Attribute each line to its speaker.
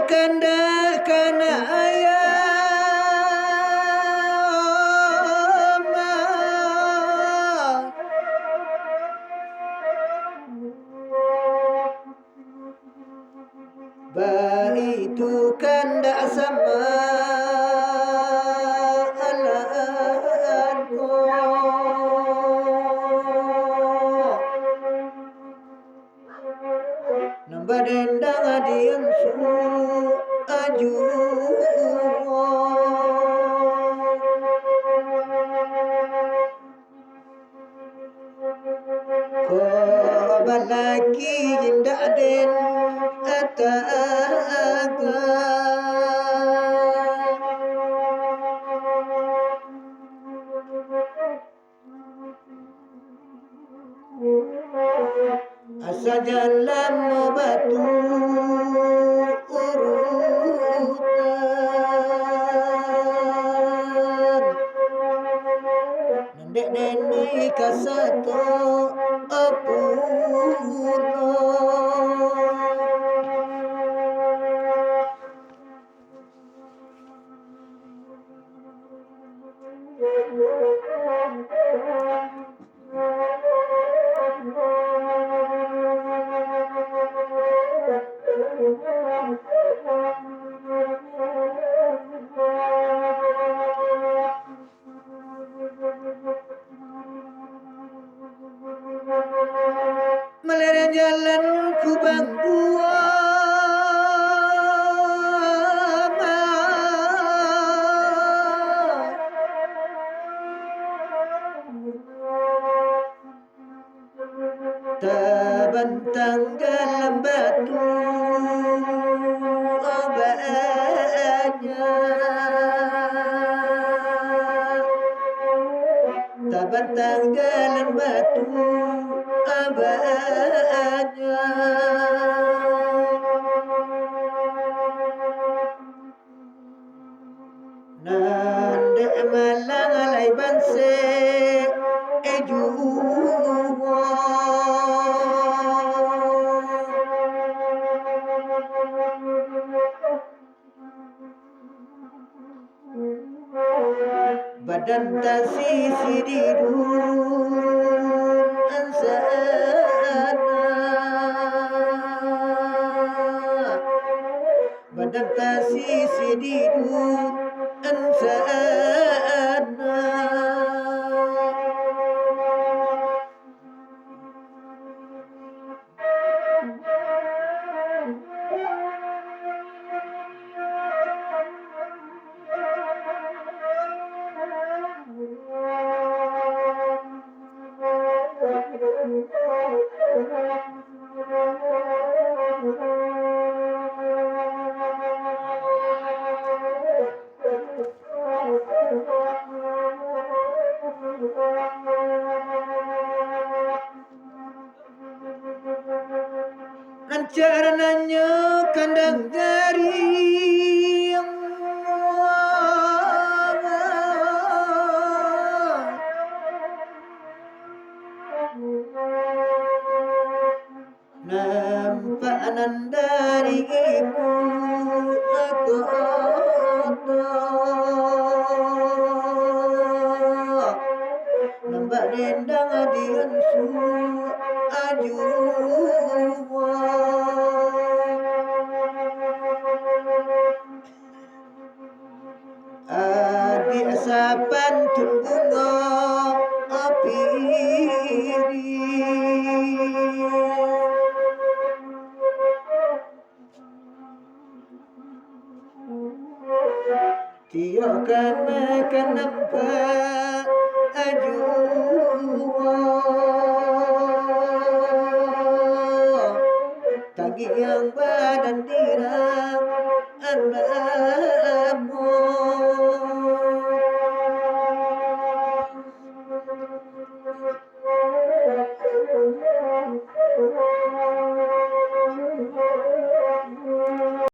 Speaker 1: kanda kana itu kanda sama alatku nambah dendang adian su aju ko balaki indah den ataga asa jalan batu urutan nendek nenek kasato apuno melera jalan ku bangkua tabantang dalam batu obatnya tabantang dalam batu obatnya nande malang alai banse ejuwo badan tasisi didun ansana badan tasisi didun ansana rencananya kandang jari nampak nandari ibu aku nampak dendang adian su aju adik sapan tunggu api Tio kana kenapa aju tagi yang badan dirang anda